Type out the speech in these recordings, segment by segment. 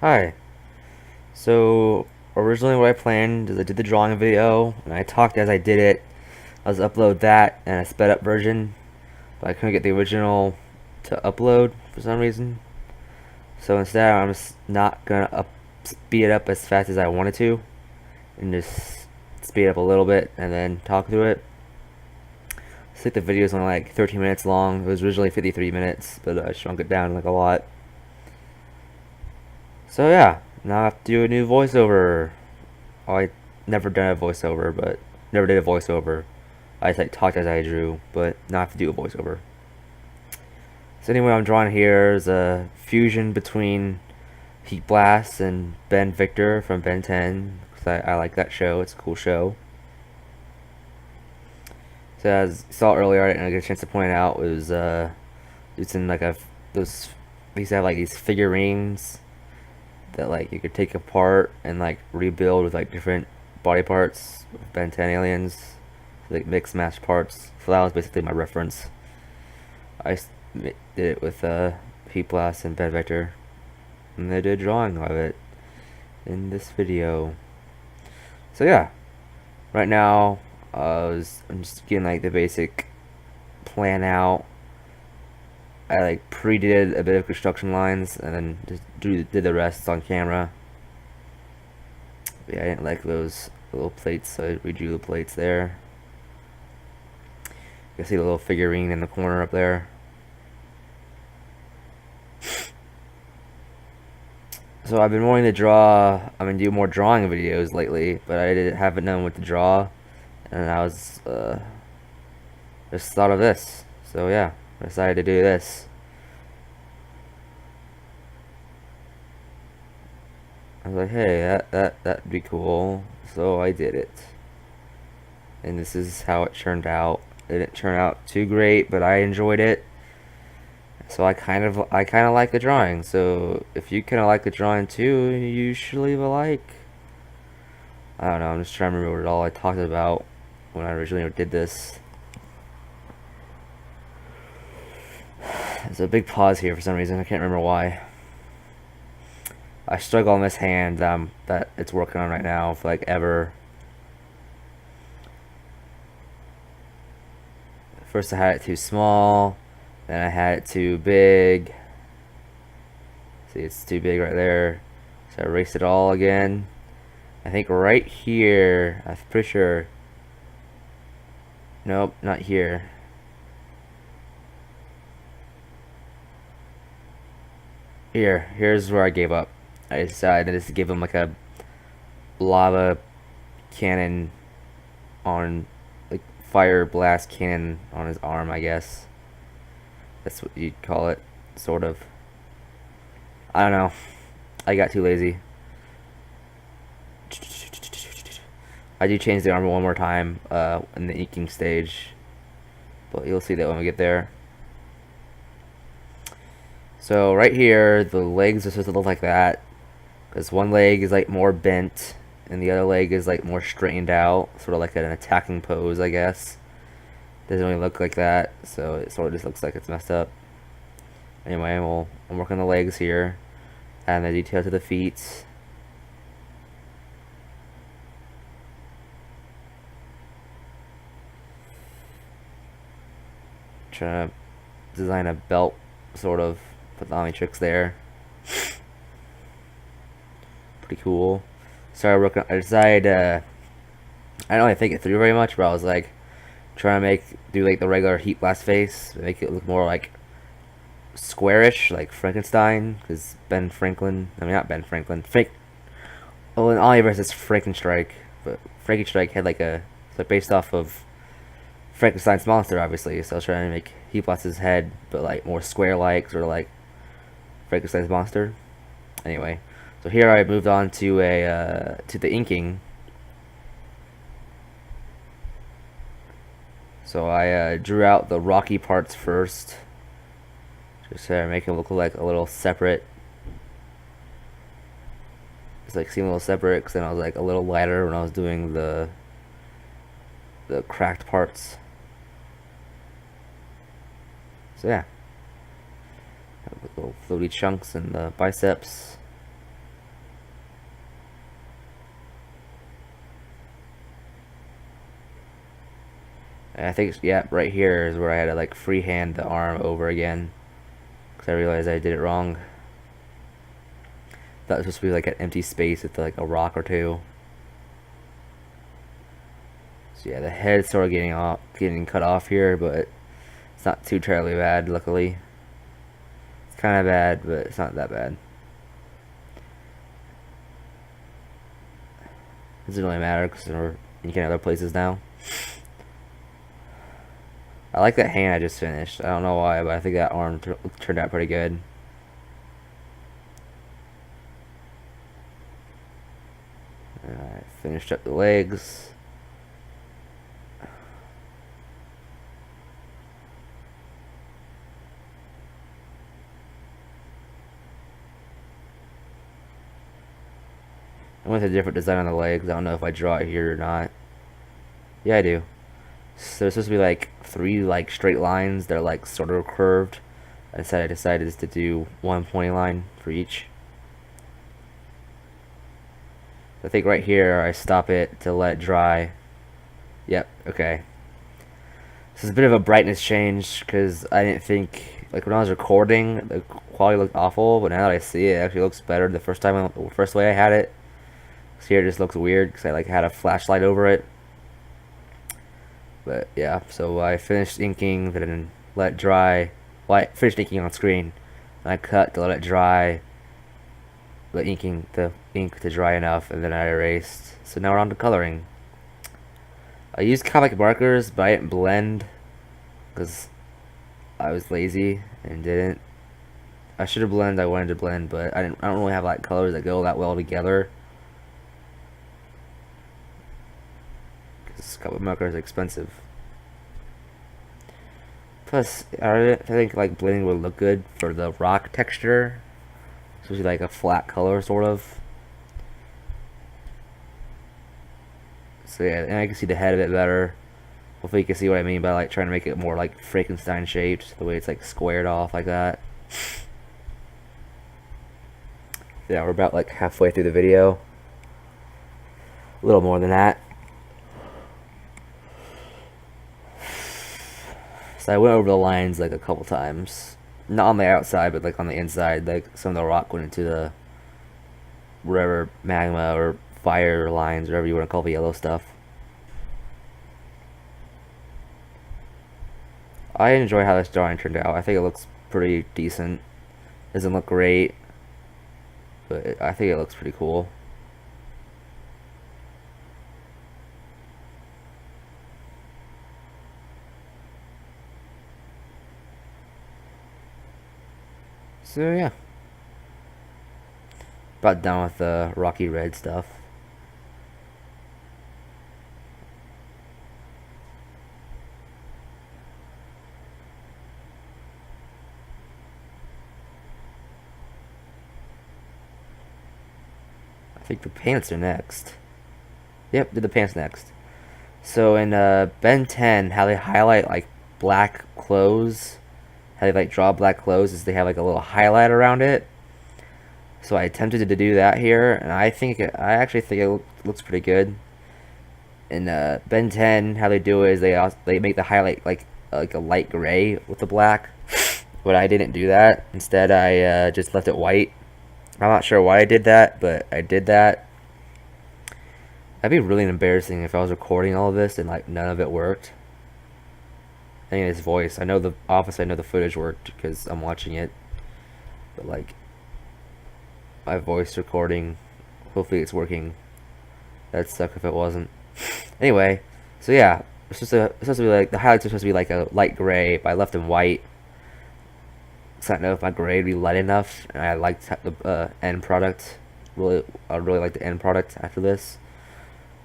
Hi. So originally what I planned is I did the drawing video and I talked as I did it. I was upload that and a sped up version, but I couldn't get the original to upload for some reason. So instead I'm just not gonna speed it up as fast as I wanted to and just speed it up a little bit and then talk through it. I think the video is only like 13 minutes long. It was originally 53 minutes, but I shrunk it down like a lot. So yeah, now I have to do a new voiceover. I never done a voiceover, but never did a voiceover. I just like talked as I drew, but now I have to do a voiceover. So anyway, I'm drawing here is a fusion between Heatblast and Ben Victor from Ben 10, because I like that show. It's a cool show. So as you saw earlier, I didn't get a chance to point out, it was using like those, they used to have like these figurines that like you could take apart and like rebuild with like different body parts with Ben 10 aliens, like mixed match parts. So that was basically my reference. I did it with Heatblast and Ben Vector, and they did a drawing of it in this video. So yeah, right now I'm just getting like the basic plan out. I like pre-did a bit of construction lines and then just did the rest on camera. Yeah, I didn't like those little plates, so I redrew the plates there. You can see the little figurine in the corner up there. So I've been wanting to draw, I'm gonna do more drawing videos lately, but haven't known what to draw, and I was just thought of this. So yeah, I decided to do this. I was like, hey, that'd be cool. So I did it, and this is how it turned out. It didn't turn out too great, but I enjoyed it. So I kind of like the drawing. So if you kind of like the drawing too, you should leave a like. I don't know. I'm just trying to remember what all I talked about when I originally did this. There's a big pause here for some reason. I can't remember why. I struggle on this hand that it's working on right now for like ever. First I had it too small, then I had it too big. See, it's too big right there. So I erased it all again. I think right here, I'm pretty sure. Nope, not here. Here's where I gave up. I decided to just give him like a lava cannon on, like fire blast cannon on his arm, I guess. That's what you'd call it, sort of. I don't know. I got too lazy. I do change the armor one more time in the inking stage, but you'll see that when we get there. So right here, the legs are supposed to look like that, because one leg is like more bent, and the other leg is like more straightened out, sort of like an attacking pose, I guess. Doesn't really look like that, so it sort of just looks like it's messed up. Anyway, I'm working the legs here, adding the detail to the feet. Trying to design a belt, sort of, put the Omnitrix there. Pretty cool. So I decided I didn't really think it through very much, but I was like trying to do like the regular Heatblast face, make it look more like squarish, like Frankenstein, because not Ben Franklin, oh, in Oliver's it's Frankenstrike, but Frankenstrike had like it's like based off of Frankenstein's monster, obviously, so I was trying to make Heatblast's head, but like more square-like, sort of like Frankenstein's monster. Anyway, so here I moved on to to the inking. So I drew out the rocky parts first, just to make it look like a little separate. It's like seem a little separate, because then I was like a little lighter when I was doing the cracked parts. So yeah, little floaty chunks in the biceps. And I think, yeah, right here is where I had to like freehand the arm over again. Because I realized I did it wrong. Thought it was supposed to be like an empty space with like a rock or two. So yeah, the head's sort of getting cut off here, but it's not too terribly bad, luckily. It's kind of bad, but it's not that bad. It doesn't really matter because we're inking other places now. I like that hand I just finished. I don't know why, but I think that arm turned out pretty good. Alright, finished up the legs. I went with a different design on the legs. I don't know if I draw it here or not. Yeah, I do. So there's supposed to be like 3 like straight lines that are like sort of curved. I decided just to do 1 pointy line for each. I think right here I stop it to let it dry. Yep, okay. This is a bit of a brightness change because I didn't think, like when I was recording, the quality looked awful, but now that I see it, it actually looks better. The first way I had it. So here it just looks weird because I like had a flashlight over it. But yeah, so I finished inking, then let it dry. Well, I finished inking on screen, and I cut to let it dry. Let the ink to dry enough, and then I erased. So now we're on to coloring. I used comic markers, but I didn't blend because I was lazy and didn't. I should have blended. I wanted to blend, but I don't really have like colors that go that well together. Because comic markers are expensive. Plus, I think like blending would look good for the rock texture. Especially like a flat color, sort of. So yeah, and I can see the head of it better. Hopefully you can see what I mean by like trying to make it more like Frankenstein shaped, the way it's like squared off like that. Yeah, we're about like halfway through the video. A little more than that. So I went over the lines like a couple times. Not on the outside, but like on the inside. Like some of the rock went into the wherever magma or fire lines, whatever you want to call the yellow stuff. I enjoy how this drawing turned out. I think it looks pretty decent. Doesn't look great, but I think it looks pretty cool. So yeah, about done with the rocky red stuff. I think the pants are next. Yep, did the pants next. So in Ben 10, how they highlight like black clothes, how they like draw black clothes is they have like a little highlight around it. So I attempted to do that here, and I actually think it looks pretty good. In Ben 10, how they do it is they make the highlight like a light gray with the black, but I didn't do that. Instead, I just left it white. I'm not sure why I did that, but I did that. That'd be really embarrassing if I was recording all of this and like none of it worked. I think his voice. I know the footage worked because I'm watching it, but like my voice recording, hopefully it's working. That'd suck if it wasn't. Anyway, so yeah, it's supposed to be like the highlights are supposed to be like a light gray, but I left them white. So I don't know if my gray would be light enough, and I liked the end product. I really like the end product after this.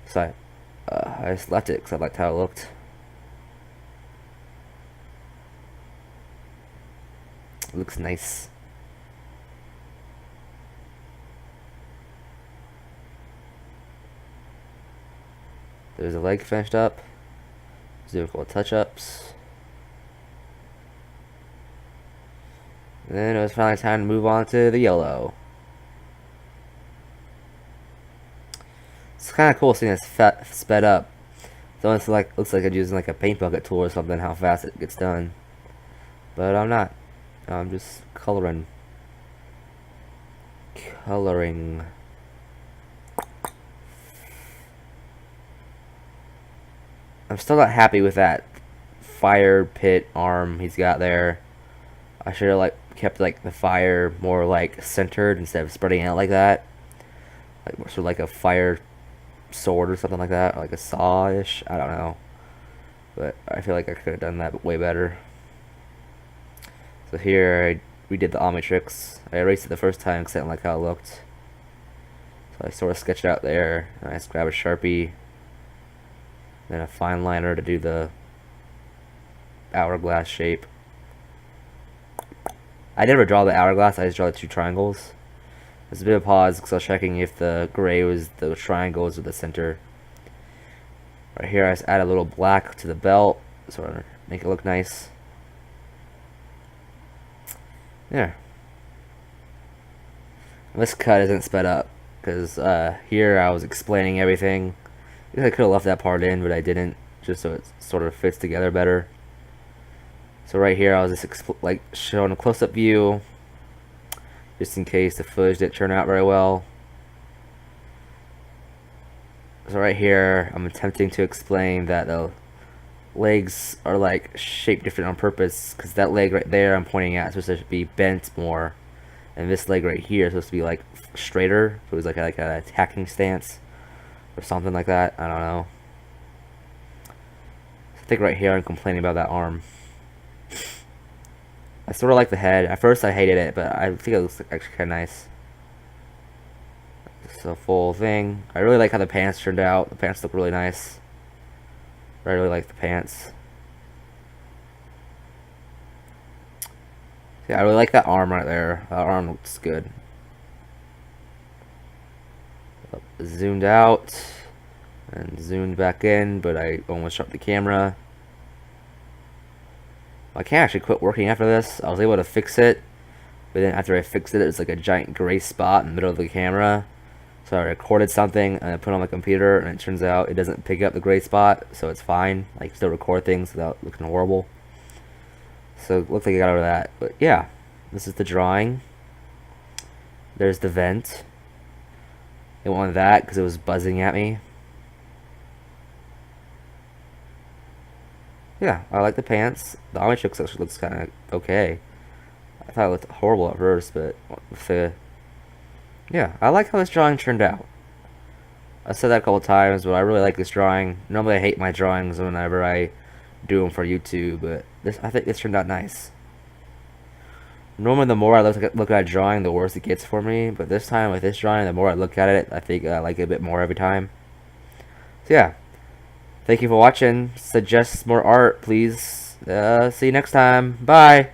So I just left it because I liked how it looked. It looks nice. There's a leg finished up. Let's do a couple touch-ups. And then it was finally time to move on to the yellow. It's kind of cool seeing this sped up. So it's like, looks like I'm using like a paint bucket tool or something, how fast it gets done. But I'm not. I'm just coloring. Coloring. I'm still not happy with that fire pit arm he's got there. I should have like kept like the fire more like centered instead of spreading out like that. Like sort of like a fire sword or something like that, or like a saw-ish. I don't know, but I feel like I could have done that way better. So here we did the Omnitrix. I erased it the first time because I didn't like how it looked. So I sort of sketched it out there. And I just grab a Sharpie, then a fine liner to do the hourglass shape. I never draw the hourglass, I just draw the two triangles. There's a bit of pause because I was checking if the gray was the triangles or the center. Right here I just add a little black to the belt, sort of make it look nice. There. This cut isn't sped up because here I was explaining everything. I could have left that part in, but I didn't, just so it sort of fits together better. So right here I was just like showing a close-up view, just in case the footage didn't turn out very well. So right here I'm attempting to explain that the legs are like shaped different on purpose, because that leg right there I'm pointing at is supposed to be bent more, and this leg right here is supposed to be like straighter, so it was like an attacking stance or something like that. I don't know. I think right here I'm complaining about that arm. I sort of like the head. At first I hated it, but I think it looks actually kind of nice. It's a full thing. I really like how the pants turned out. The pants look really nice. I really like the pants. Yeah, I really like that arm right there. That arm looks good. Zoomed out and zoomed back in, but I almost shut the camera. I can't actually quit working after this. I was able to fix it, but then after I fixed it, it was like a giant gray spot in the middle of the camera. So I recorded something and I put it on my computer, and it turns out it doesn't pick up the gray spot, so it's fine. I can still record things without looking horrible. So it looks like I got over that. But yeah, this is the drawing. There's the vent. I wanted that because it was buzzing at me. Yeah, I like the pants. The Omnitrix actually looks kind of okay. I thought it looked horrible at first, but with the... Yeah, I like how this drawing turned out. I said that a couple times, but I really like this drawing. Normally I hate my drawings whenever I do them for YouTube, but I think this turned out nice. Normally the more I look at a drawing, the worse it gets for me, but this time with this drawing, the more I look at it, I think I like it a bit more every time. So yeah. Thank you for watching. Suggest more art, please. See you next time. Bye.